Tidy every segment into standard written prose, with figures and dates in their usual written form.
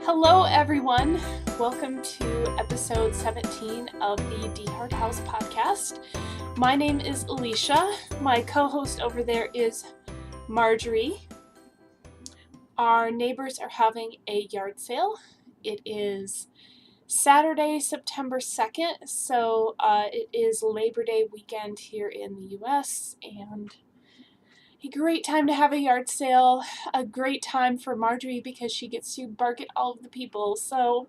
Hello, everyone. Welcome to episode 17 of the DeHart House podcast. My name is Alicia. My co-host over there is Marjorie. Our neighbors are having a yard sale. It is Saturday, September 2nd, so it is Labor Day weekend here in the U.S., and a great time to have a yard sale, a great time for Marjorie because she gets to bark at all of the people, so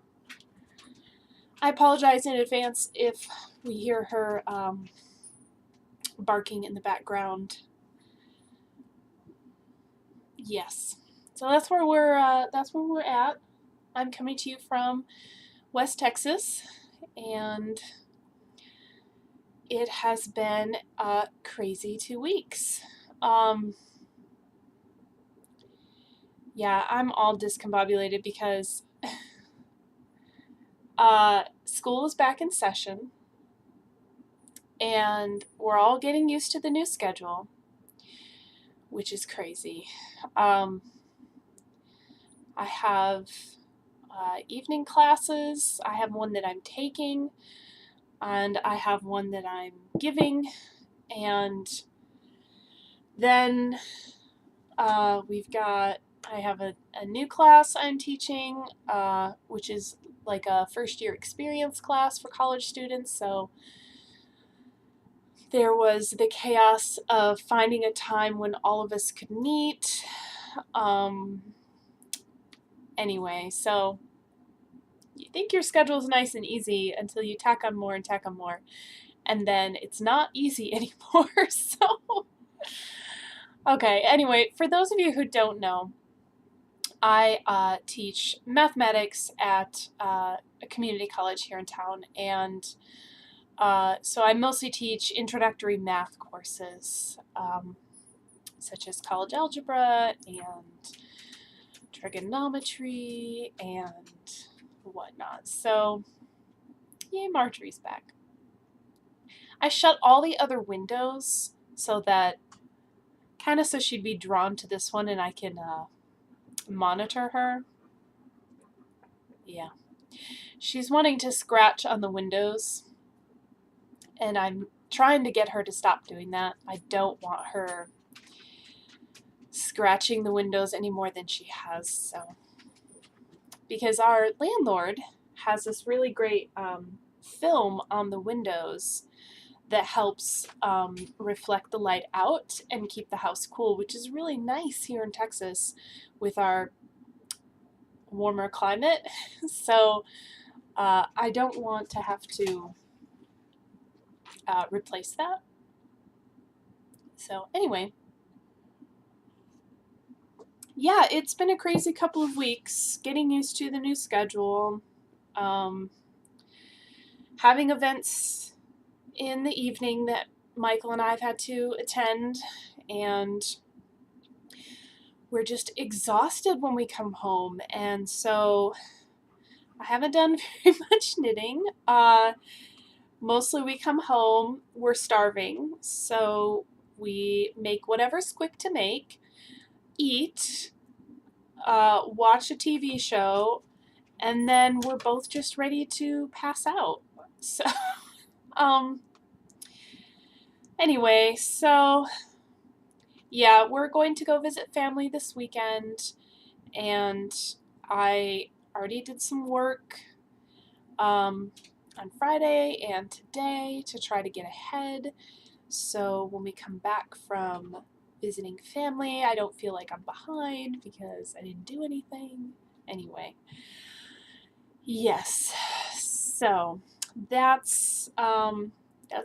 I apologize in advance if we hear her barking in the background. Yes, so that's where we're at. I'm coming to you from West Texas, and it has been a crazy 2 weeks. Yeah, I'm all discombobulated because school is back in session, and we're all getting used to the new schedule, which is crazy. I have evening classes. I have one that I'm taking, and I have one that I'm giving, and then I have a new class I'm teaching, which is like a first year experience class for college students. So there was the chaos of finding a time when all of us could meet. Anyway, so you think your schedule is nice and easy until you tack on more and tack on more. And then it's not easy anymore. So, okay, anyway, for those of you who don't know, I teach mathematics at a community college here in town, and so I mostly teach introductory math courses, such as college algebra and trigonometry and whatnot. So, yay, Marjorie's back. I shut all the other windows so she'd be drawn to this one and I can monitor her. Yeah. She's wanting to scratch on the windows, and I'm trying to get her to stop doing that. I don't want her scratching the windows any more than she has, so. Because our landlord has this really great film on the windows that helps reflect the light out and keep the house cool, which is really nice here in Texas with our warmer climate. So I don't want to have to replace that. So anyway, yeah, it's been a crazy couple of weeks getting used to the new schedule, having events in the evening that Michael and I have had to attend, and we're just exhausted when we come home, and so I haven't done very much knitting. Mostly we come home, we're starving, so we make whatever's quick to make, eat, watch a TV show, and then we're both just ready to pass out. So, anyway, so yeah, we're going to go visit family this weekend, and I already did some work on Friday and today to try to get ahead. So when we come back from visiting family, I don't feel like I'm behind because I didn't do anything. Anyway, yes. So that's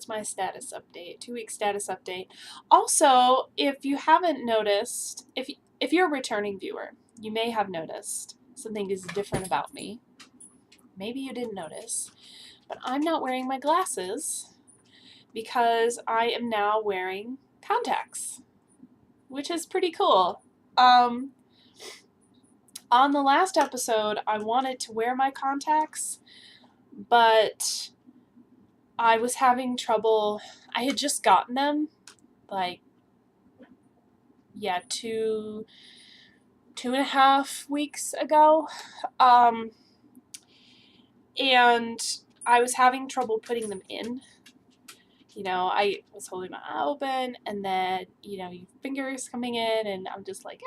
my status update, 2-week status update. Also, if you haven't noticed, if you're a returning viewer, you may have noticed something is different about me. Maybe you didn't notice, but I'm not wearing my glasses because I am now wearing contacts, which is pretty cool. On the last episode, I wanted to wear my contacts, but I was having trouble. I had just gotten them, 2 2.5 weeks ago. And I was having trouble putting them in. I was holding my eye open, and then, your fingers coming in, and I'm just like,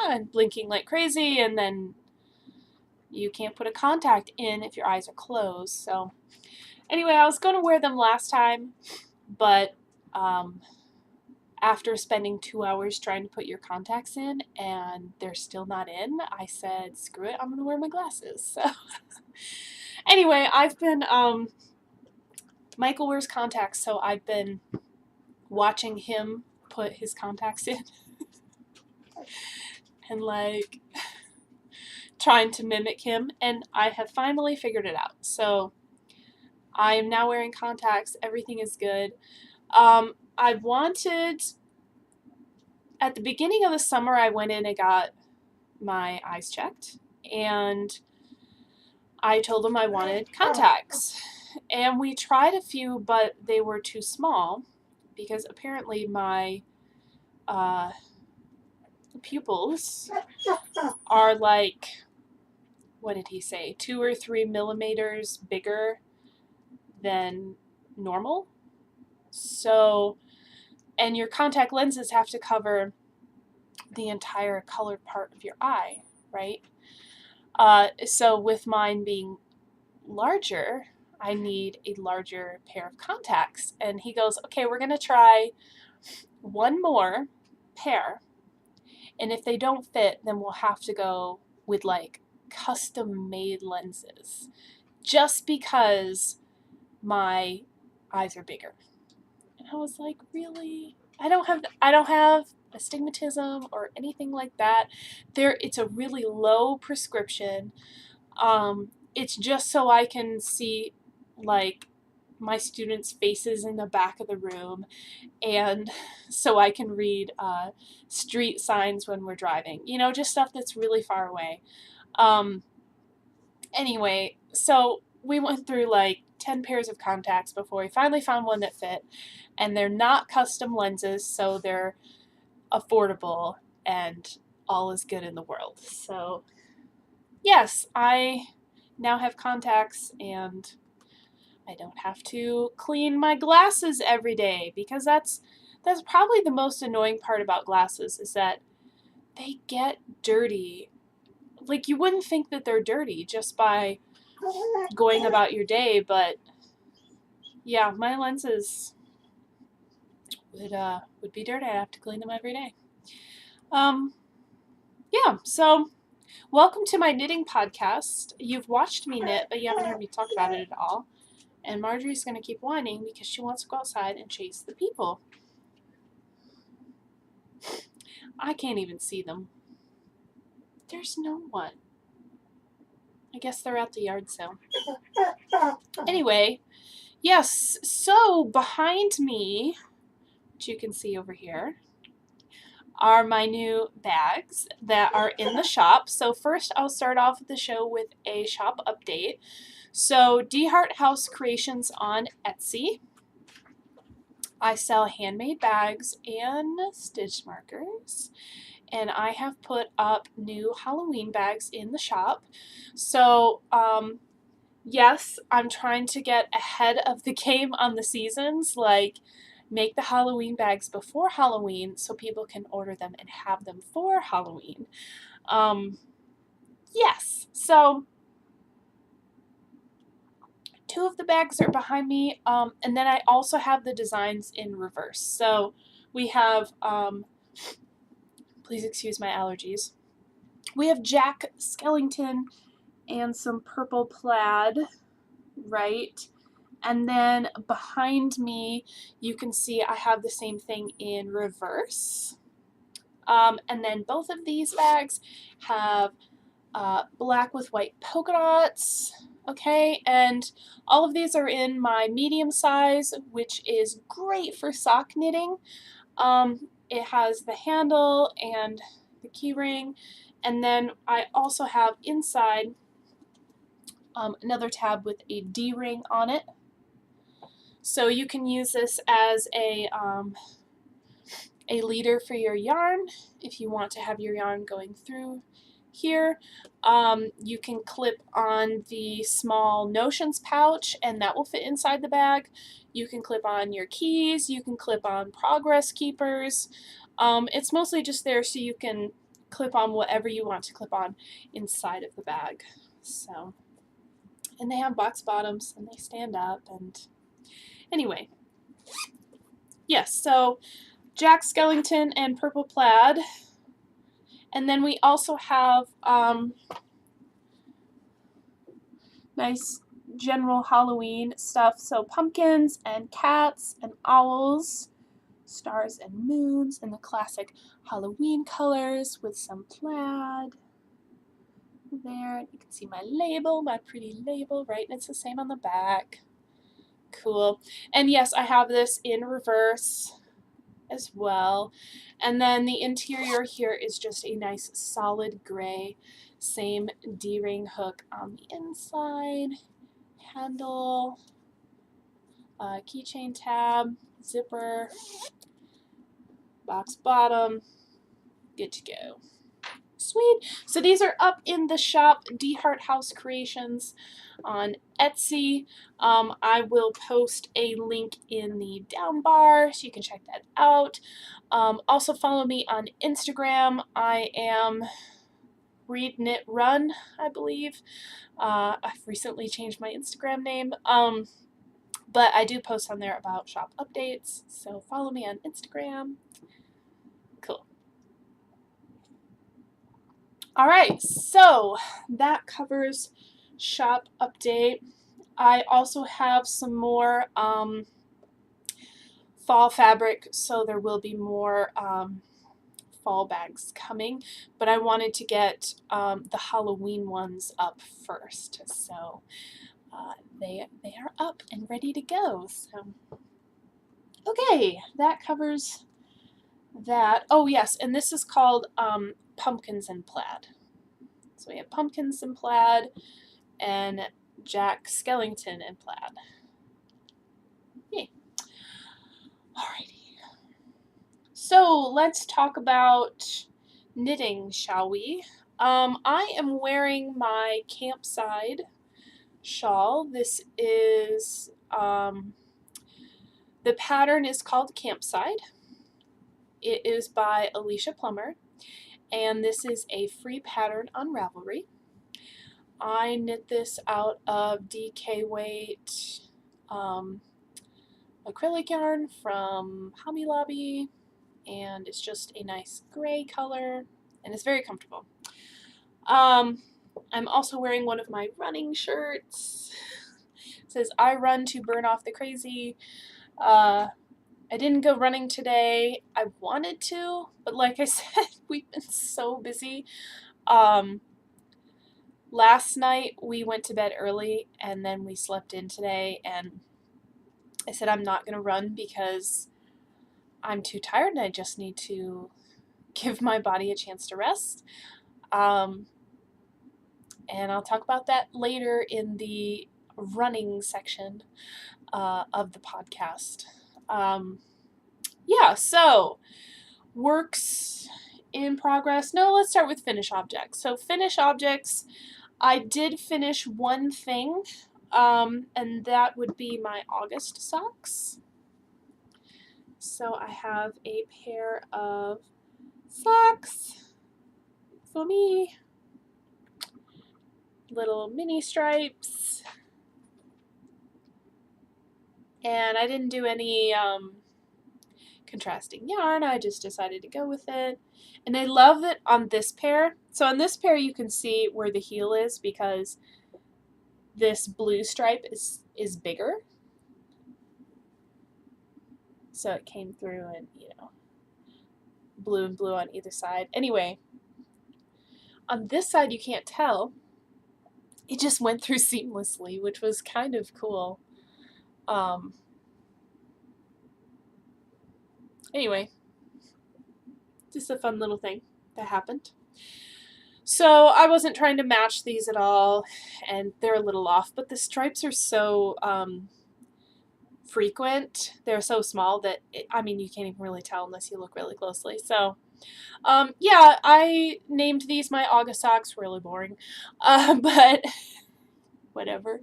and blinking like crazy, and then you can't put a contact in if your eyes are closed. So anyway, I was going to wear them last time, but after spending 2 hours trying to put your contacts in and they're still not in, I said, screw it, I'm going to wear my glasses. So anyway, Michael wears contacts, so I've been watching him put his contacts in and like trying to mimic him, and I have finally figured it out. So I am now wearing contacts. Everything is good. I wanted, at the beginning of the summer, I went in and got my eyes checked, and I told them I wanted contacts. And we tried a few, but they were too small because apparently my pupils are like, what did he say, 2 or 3 millimeters bigger than normal. So, and your contact lenses have to cover the entire colored part of your eye, right? So with mine being larger, I need a larger pair of contacts. And he goes, okay, we're going to try one more pair. And if they don't fit, then we'll have to go with like custom made lenses. Just because my eyes are bigger. And I was like, really? I don't have astigmatism or anything like that. It's a really low prescription. It's just so I can see like my students' faces in the back of the room, and so I can read street signs when we're driving. Just stuff that's really far away. Anyway, so we went through like 10 pairs of contacts before we finally found one that fit, and they're not custom lenses, so they're affordable, and all is good in the world. So yes, I now have contacts, and I don't have to clean my glasses every day, because that's probably the most annoying part about glasses, is that they get dirty. Like, you wouldn't think that they're dirty just by going about your day, but yeah, my lenses would be dirty. I'd have to clean them every day. Yeah, so welcome to my knitting podcast. You've watched me knit, but you haven't heard me talk about it at all. And Marjorie's going to keep whining because she wants to go outside and chase the people. I can't even see them. There's no one. I guess they're at the yard sale. Anyway, yes, so behind me, which you can see over here, are my new bags that are in the shop. So first I'll start off the show with a shop update. So DeHart House Creations on Etsy. I sell handmade bags and stitch markers. And I have put up new Halloween bags in the shop. So, yes, I'm trying to get ahead of the game on the seasons, like make the Halloween bags before Halloween so people can order them and have them for Halloween. Yes, so 2 of the bags are behind me, and then I also have the designs in reverse. So we have, please excuse my allergies, we have Jack Skellington and some purple plaid, right? And then behind me, you can see I have the same thing in reverse. And then both of these bags have black with white polka dots, okay? And all of these are in my medium size, which is great for sock knitting. It has the handle and the key ring, and then I also have inside another tab with a D-ring on it. So you can use this as a a leader for your yarn if you want to have your yarn going through here. You can clip on the small notions pouch and that will fit inside the bag. You can clip on your keys, you can clip on progress keepers. It's mostly just there so you can clip on whatever you want to clip on inside of the bag. So, and they have box bottoms and they stand up, and anyway. Yes, so Jack Skellington and purple plaid. And then we also have nice general Halloween stuff. So pumpkins and cats and owls, stars and moons in the classic Halloween colors with some plaid there. You can see my label, my pretty label, right? And it's the same on the back. Cool. And yes, I have this in reverse as well. And then the interior here is just a nice solid gray, same D-ring hook on the inside, handle, keychain tab, zipper, box bottom, good to go. Sweet. So these are up in the shop, DeHart House Creations on Etsy. I will post a link in the down bar so you can check that out. Also follow me on Instagram. I am Read Knit Run, I believe. I've recently changed my Instagram name. But I do post on there about shop updates, so follow me on Instagram. Cool. Alright, so that covers shop update. I also have some more fall fabric, so there will be more fall bags coming, but I wanted to get the Halloween ones up first, so they are up and ready to go. So okay, that covers that. Oh yes, and this is called pumpkins and plaid. So we have pumpkins and plaid and Jack Skellington and plaid. Yay. Alrighty. So let's talk about knitting, shall we? I am wearing my Campside shawl. This is, the pattern is called Campside. It is by Alicia Plummer, and this is a free pattern on Ravelry. I knit this out of DK weight acrylic yarn from Hobby Lobby, and it's just a nice gray color, and it's very comfortable. I'm also wearing one of my running shirts. It says, I run to burn off the crazy. I didn't go running today. I wanted to, but like I said, we've been so busy. Last night we went to bed early and then we slept in today, and I said I'm not going to run because I'm too tired and I just need to give my body a chance to rest. And I'll talk about that later in the running section of the podcast. Yeah, so works in progress. No, let's start with finish objects. So finish objects, I did finish one thing, and that would be my August socks. So I have a pair of socks for me, little mini stripes, and I didn't do any contrasting yarn. I just decided to go with it, and I love it on this pair. So on this pair you can see where the heel is because this blue stripe is bigger, so it came through and, you know, blue and blue on either side. Anyway, on this side you can't tell. It just went through seamlessly, which was kind of cool. Anyway, just a fun little thing that happened. So I wasn't trying to match these at all, and they're a little off, but the stripes are so frequent. They're so small that, I mean, you can't even really tell unless you look really closely. So, yeah, I named these my August socks. Really boring. But whatever.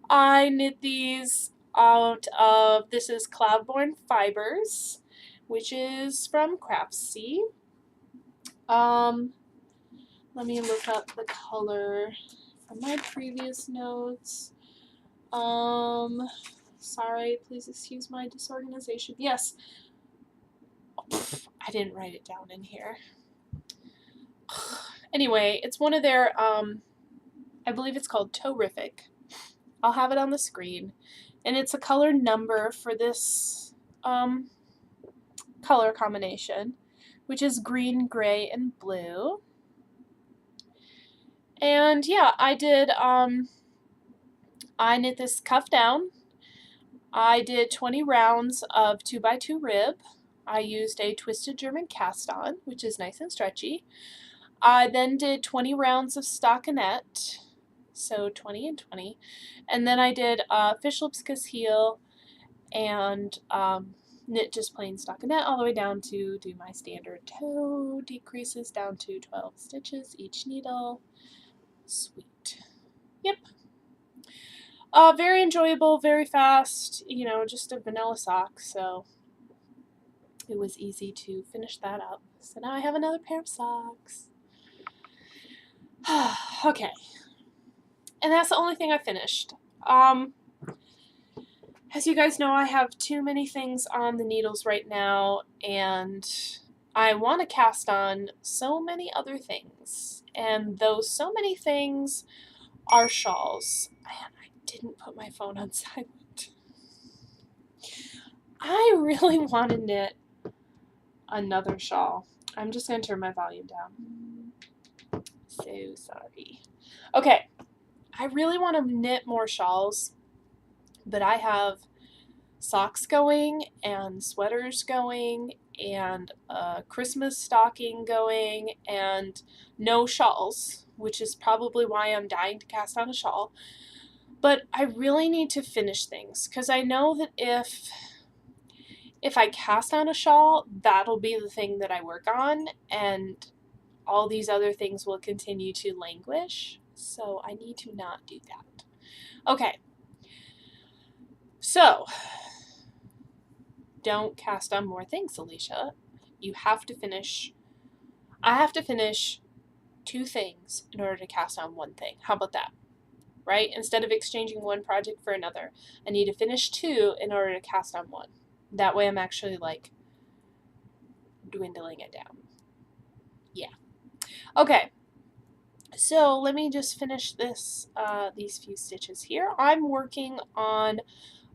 I knit these out of, this is Cloudborn Fibers, which is from Craftsy. Let me look up the color from my previous notes. Sorry, please excuse my disorganization. Yes. I didn't write it down in here. Anyway, it's one of their, I believe it's called Terrific. I'll have it on the screen. And it's a color number for this color combination, which is green, gray, and blue. And yeah, I knit this cuff down. I did 20 rounds of 2x2 rib. I used a twisted German cast on, which is nice and stretchy. I then did 20 rounds of stockinette, so 20 and 20. And then I did fish lips kiss heel and knit just plain stockinette all the way down to do my standard toe decreases down to 12 stitches each needle. Sweet. Yep. Very enjoyable, very fast, you know, just a vanilla sock, so it was easy to finish that up. So now I have another pair of socks. Okay. And that's the only thing I finished. As you guys know, I have too many things on the needles right now, and I want to cast on so many other things. And those so many things are shawls. Man, I didn't put my phone on silent. I really want to knit another shawl. I'm just going to turn my volume down. So sorry. Okay, I really want to knit more shawls, but I have socks going and sweaters going and a Christmas stocking going and no shawls, which is probably why I'm dying to cast on a shawl. But I really need to finish things because I know that if I cast on a shawl, that'll be the thing that I work on, and all these other things will continue to languish. So I need to not do that. Okay. So, don't cast on more things, Alicia. You have to finish. I have to finish 2 things in order to cast on 1 thing. How about that? Right? Instead of exchanging 1 project for another, I need to finish 2 in order to cast on 1. That way I'm actually like dwindling it down. Yeah. Okay. So let me just finish this, these few stitches here. I'm working on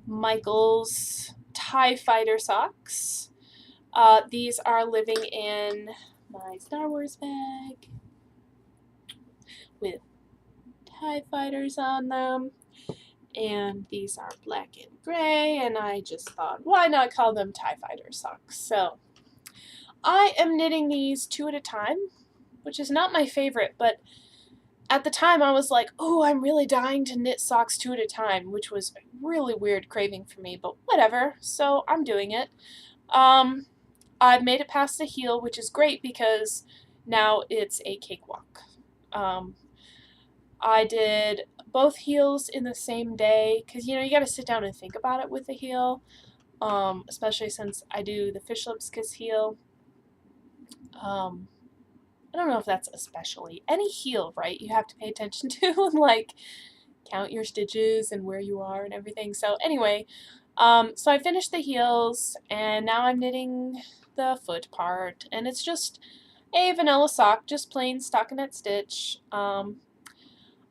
Michael's TIE Fighter socks. These are living in my Star Wars bag with TIE Fighters on them. And these are black and gray, and I just thought, why not call them TIE Fighter socks? So I am knitting these 2 at a time, which is not my favorite, but at the time I was like, oh, I'm really dying to knit socks 2 at a time, which was a really weird craving for me, but whatever, so I'm doing it. I've made it past the heel, which is great because now it's a cakewalk. I did both heels in the same day because, you know, you got to sit down and think about it with the heel, especially since I do the fish lips kiss heel. I don't know if that's especially any heel, right? You have to pay attention to and like count your stitches and where you are and everything. So anyway, so I finished the heels and now I'm knitting the foot part, and it's just a vanilla sock, just plain stockinette stitch.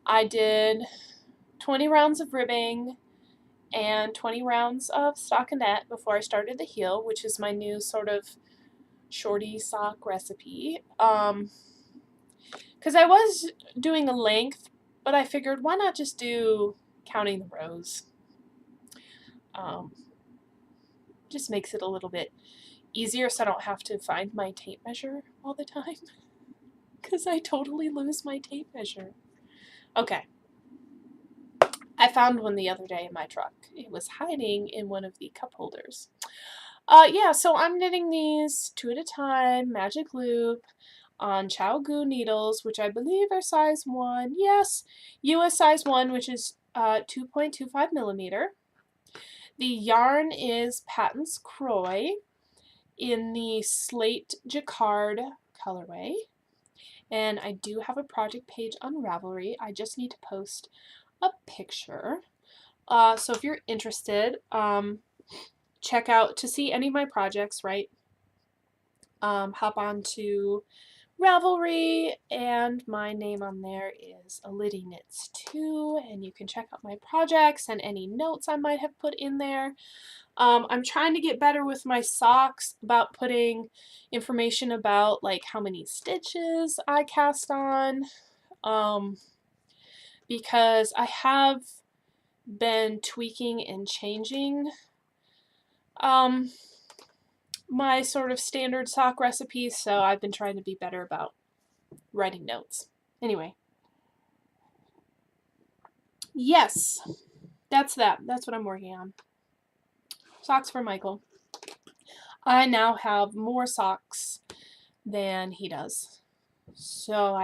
I did 20 rounds of ribbing and 20 rounds of stockinette before I started the heel, which is my new sort of shorty sock recipe. Because I was doing a length, but I figured why not just do counting the rows. Just makes it a little bit easier so I don't have to find my tape measure all the time. Because I totally lose my tape measure. Okay. I found one the other day in my truck. It was hiding in one of the cup holders. Yeah, so I'm knitting these 2 at a time, magic loop, on Chow needles, which I believe are size 1. Yes, US size 1, which is 2.25 millimeter. The yarn is Patton's Croy in the Slate Jacquard colorway. And I do have a project page on Ravelry. I just need to post a picture. So if you're interested, check out to see any of my projects, right? Hop on to Ravelry, and my name on there is Liddy Knits 2, and you can check out my projects and any notes I might have put in there. I'm trying to get better with my socks about putting information about like how many stitches I cast on, because I have been tweaking and changing my sort of standard sock recipes, so I've been trying to be better about writing notes. Anyway, yes, that's that. That's what I'm working on. Socks for Michael. I now have more socks than he does. So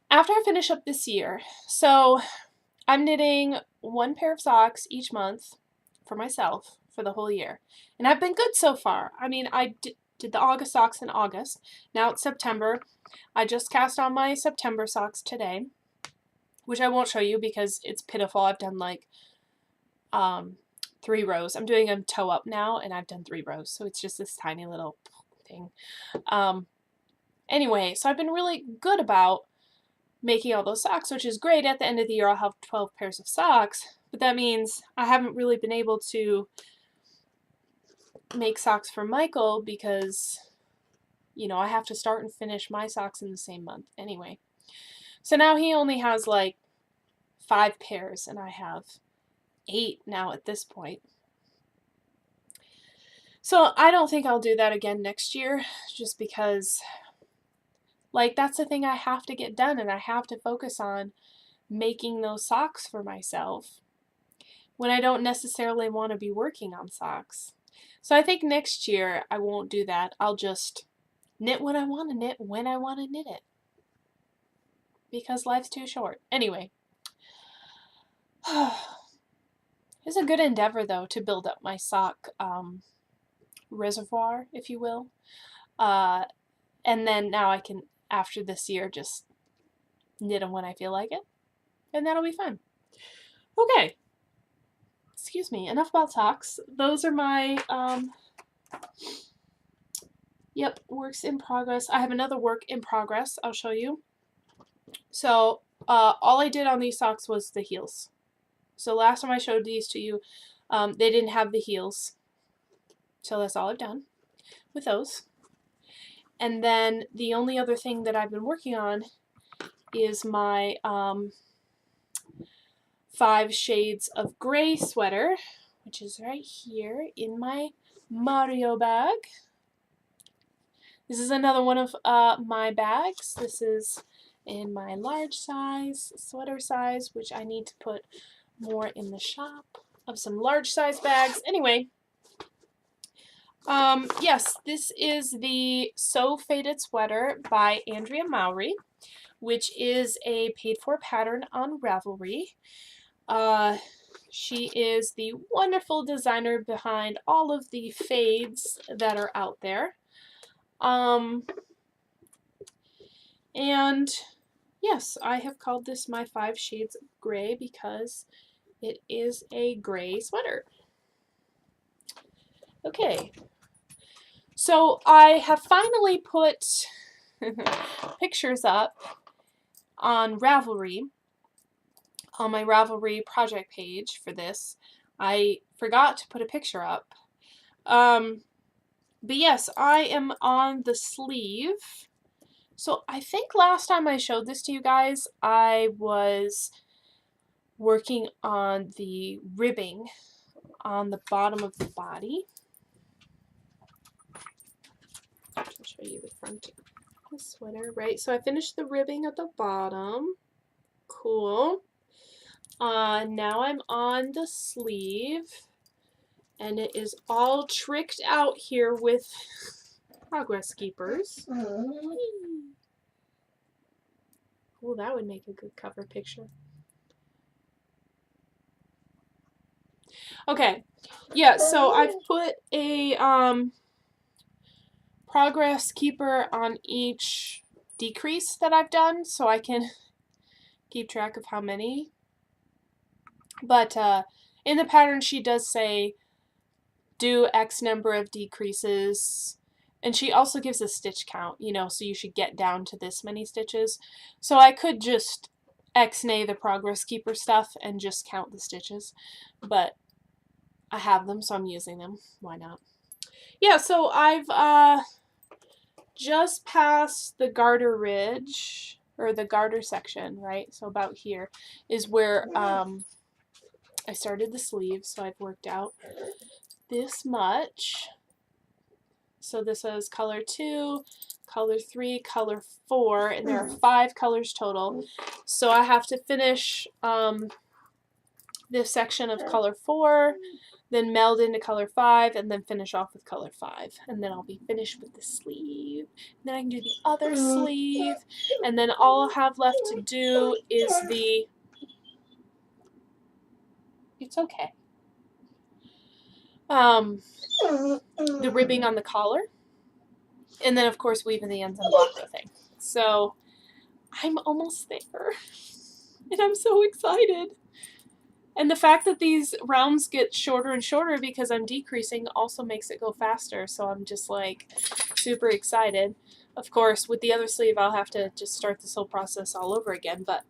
after I finish up this year, so I'm knitting 1 pair of socks each month for myself for the whole year. And I've been good so far. I mean, I did the August socks in August. Now it's September. I just cast on my September socks today, which I won't show you because it's pitiful. I've done like 3 rows. I'm doing a toe up now, and I've done 3 rows, so it's just this tiny little thing. Anyway, so I've been really good about making all those socks, which is great. At the end of the year, I'll have 12 pairs of socks, but that means I haven't really been able to make socks for Michael because, you know, I have to start and finish my socks in the same month anyway. So now he only has like 5 pairs, and I have 8 now at this point. So I don't think I'll do that again next year, just because, like, that's the thing I have to get done, and I have to focus on making those socks for myself when I don't necessarily want to be working on socks. So I think next year I won't do that. I'll just knit what I want to knit when I want to knit it, because life's too short. Anyway, it's a good endeavor, though, to build up my sock reservoir, if you will. And then now I can, after this year, just knit them when I feel like it. And that'll be fun. Okay. Excuse me. Enough about socks. Those are my, yep, works in progress. I have another work in progress I'll show you. So, all I did on these socks was the heels. So last time I showed these to you, they didn't have the heels. So that's all I've done with those. And then the only other thing that I've been working on is my 5 shades of gray sweater, which is right here in my Mario bag. This is another one of my bags. This is in my large size, sweater size, which I need to put more in the shop of some large size bags. Anyway, yes, this is the So Faded Sweater by Andrea Mowry, which is a paid for pattern on Ravelry. She is the wonderful designer behind all of the fades that are out there. And yes, I have called this my 5 shades of gray because it is a gray sweater. Okay, so I have finally put pictures up on Ravelry, on my Ravelry project page for this. I forgot to put a picture up. But yes, I am on the sleeve. So I think last time I showed this to you guys, I was working on the ribbing on the bottom of the body. I'll show you the front of the sweater, right? So I finished the ribbing at the bottom. Cool. Now I'm on the sleeve, and it is all tricked out here with progress keepers. Oh, that would make a good cover picture. Okay, yeah, so I've put a progress keeper on each decrease that I've done so I can keep track of how many. But in the pattern she does say do X number of decreases, and she also gives a stitch count, you know, so you should get down to this many stitches. So I could just X-nay the progress keeper stuff and just count the stitches, but I have them, so I'm using them. Why not? Yeah, so I've just passed the garter ridge, or the garter section, right? So about here is where I started the sleeve, so I've worked out this much. So this is color 2, color 3, color 4, and there are 5 colors total. So I have to finish this section of color 4, then meld into color 5, and then finish off with color 5. And then I'll be finished with the sleeve. And then I can do the other sleeve. And then all I'll have left to do is the... It's okay. The ribbing on the collar. And then, of course, weaving the ends and block quilting. So I'm almost there. And I'm so excited. And the fact that these rounds get shorter and shorter because I'm decreasing also makes it go faster. So I'm just like super excited. Of course, with the other sleeve, I'll have to just start this whole process all over again, but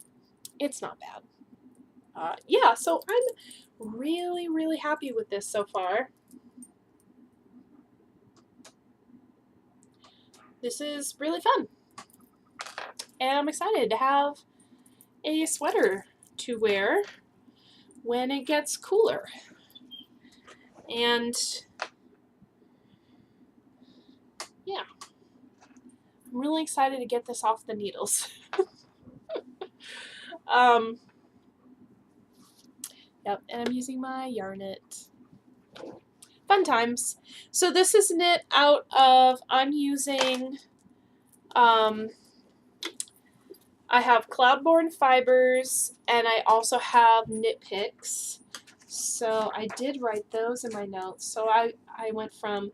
it's not bad. Yeah, so I'm really, really happy with this so far. This is really fun. And I'm excited to have a sweater to wear when it gets cooler. And yeah, I'm really excited to get this off the needles. Yep, and I'm using my yarn knit. Fun times. So this is knit out of, I'm using, I have Cloudborn fibers, and I also have knit picks. So I did write those in my notes. So I went from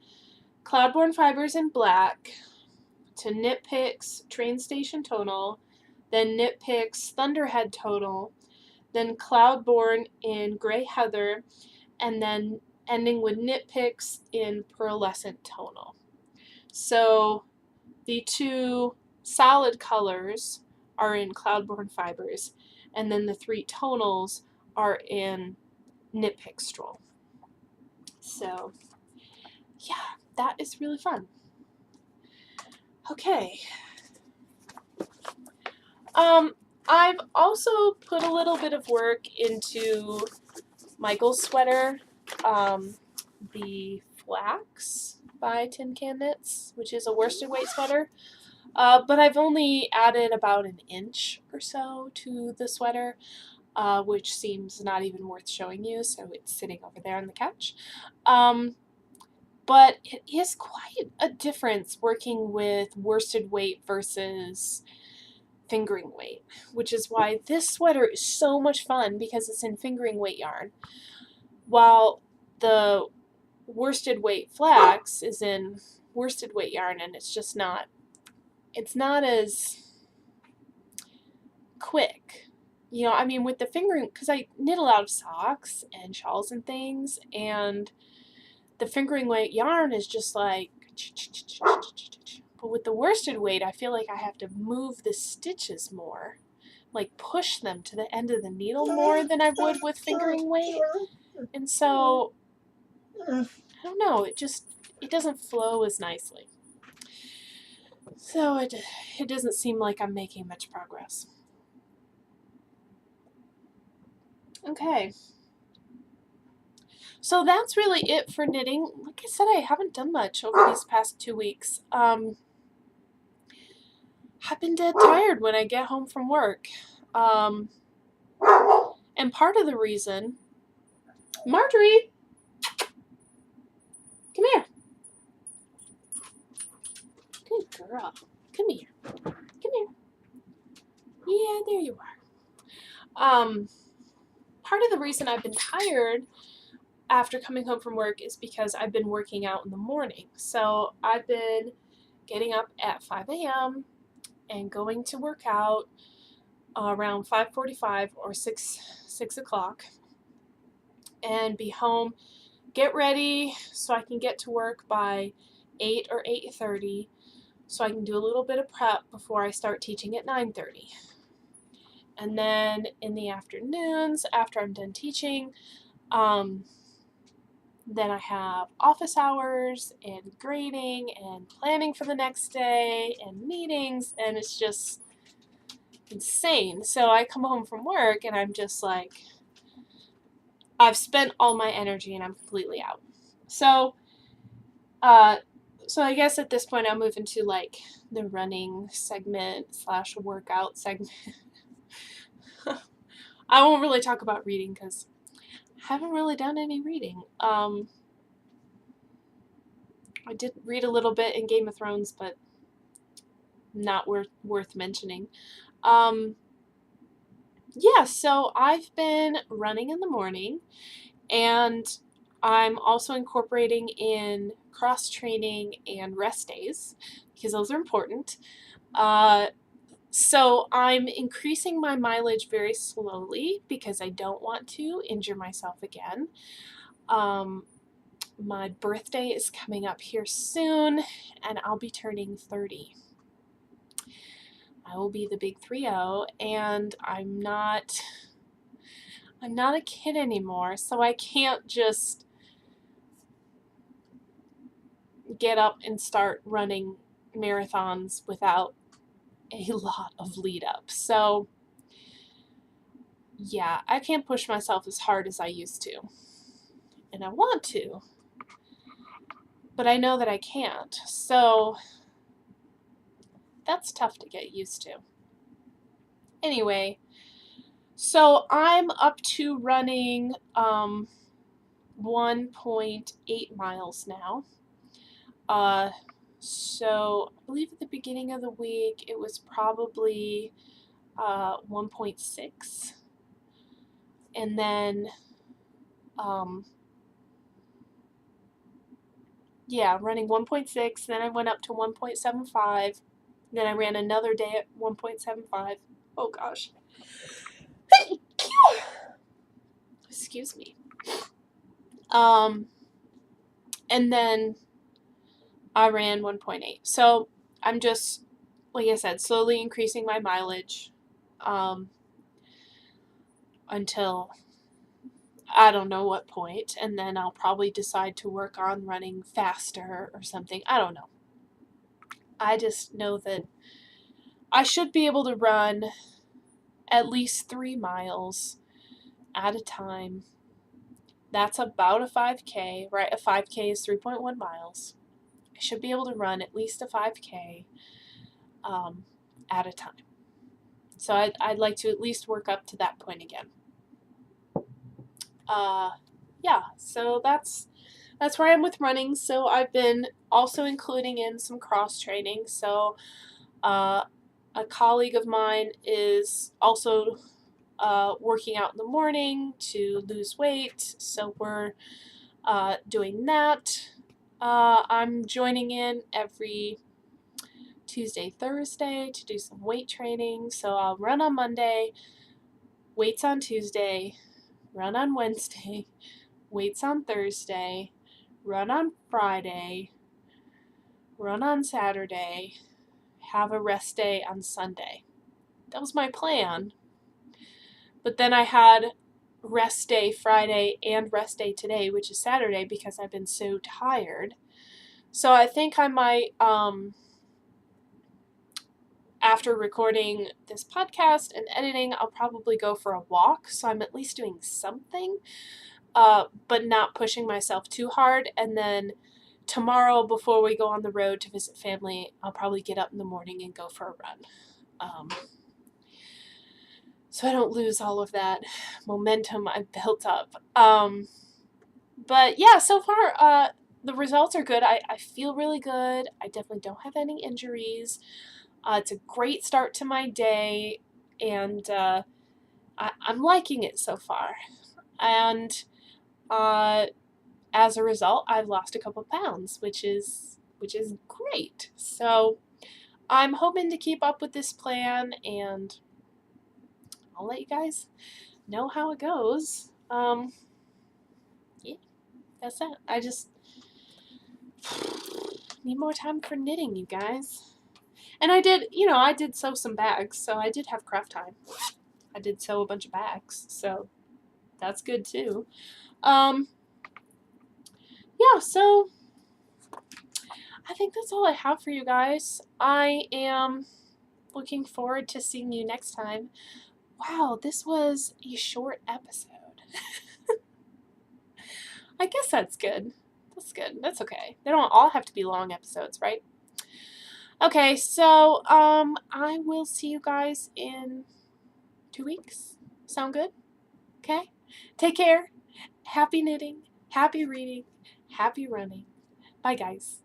Cloudborn fibers in black to knit picks Train Station tonal, then knit picks Thunderhead tonal, then Cloudborn in gray heather, and then ending with knit picks in pearlescent tonal. So the 2 solid colors are in Cloudborn fibers, and then the 3 tonals are in knit pick stroll. So yeah, that is really fun. Okay. I've also put a little bit of work into Michael's sweater, the Flax by Tin Can Knits, which is a worsted weight sweater. But I've only added about an inch or so to the sweater, which seems not even worth showing you, so it's sitting over there on the couch. But it is quite a difference working with worsted weight versus fingering weight, which is why this sweater is so much fun because it's in fingering weight yarn, while the worsted weight flax is in worsted weight yarn, and it's just not, it's not as quick. You know, I mean, with the fingering, because I knit a lot of socks and shawls and things, and the fingering weight yarn is just like, but with the worsted weight, I feel like I have to move the stitches more, like push them to the end of the needle more than I would with fingering weight. And so, I don't know, it doesn't flow as nicely. So it doesn't seem like I'm making much progress. Okay. So that's really it for knitting. Like I said, I haven't done much over these past 2 weeks. I've been dead tired when I get home from work. And And part of the reason, Marjorie, come here. Good girl. Come here. Come here. Yeah, there you are. Part of the reason I've been tired after coming home from work is because I've been working out in the morning. So I've been getting up at 5 a.m. and going to work out around 5:45 or 6 o'clock and be home, get ready so I can get to work by 8 or 8:30 so I can do a little bit of prep before I start teaching at 9:30. And then in the afternoons, after I'm done teaching, then I have office hours and grading and planning for the next day and meetings, and it's just insane. So I come home from work and I'm just like, I've spent all my energy and I'm completely out. So, so I guess at this point I'll move into like the running segment / workout segment. I won't really talk about reading because I haven't really done any reading. I did read a little bit in Game of Thrones, but not worth mentioning. Yeah, so I've been running in the morning, and I'm also incorporating in cross training and rest days because those are important. So I'm increasing my mileage very slowly because I don't want to injure myself again. My birthday is coming up here soon, and I'll be turning 30. I will be the big 3-0, and I'm not a kid anymore, so I can't just get up and start running marathons without a lot of lead up. So yeah, I can't push myself as hard as I used to. And I want to, but I know that I can't. So that's tough to get used to. Anyway, so I'm up to running 1.8 miles now. So I believe at the beginning of the week it was probably 1.6, and then running 1.6. Then I went up to 1.75. Then I ran another day at 1.75. Oh gosh. Excuse me. And then I ran 1.8. So I'm just, like I said, slowly increasing my mileage until I don't know what point, and then I'll probably decide to work on running faster or something. I don't know. I just know that I should be able to run at least 3 miles at a time. That's about a 5K, right? A 5K is 3.1 miles. I should be able to run at least a 5K at a time. So I'd like to at least work up to that point again. Yeah, so that's where I am with running. So I've been also including in some cross training. So a colleague of mine is also working out in the morning to lose weight. So we're doing that. I'm joining in every Tuesday, Thursday to do some weight training. So I'll run on Monday, weights on Tuesday, run on Wednesday, weights on Thursday, run on Friday, run on Saturday, have a rest day on Sunday. That was my plan. But then I had rest day Friday and rest day today, which is Saturday, because I've been so tired. So I think I might, after recording this podcast and editing, I'll probably go for a walk. So I'm at least doing something, but not pushing myself too hard. And then tomorrow, before we go on the road to visit family, I'll probably get up in the morning and go for a run. so I don't lose all of that momentum I've built up. But yeah, so far, the results are good. I feel really good. I definitely don't have any injuries. It's a great start to my day, and I'm liking it so far. And as a result, I've lost a couple pounds, which is great. So I'm hoping to keep up with this plan, and I'll let you guys know how it goes. Yeah, that's it. I just need more time for knitting, you guys. And I did sew some bags, so I did have craft time. I did sew a bunch of bags, so that's good too. Um, yeah, so I think that's all I have for you guys. I am looking forward to seeing you next time. Wow, this was a short episode. I guess that's good. That's good. That's okay. They don't all have to be long episodes, right? Okay, so I will see you guys in 2 weeks. Sound good? Okay? Take care. Happy knitting, happy reading, happy running. Bye, guys.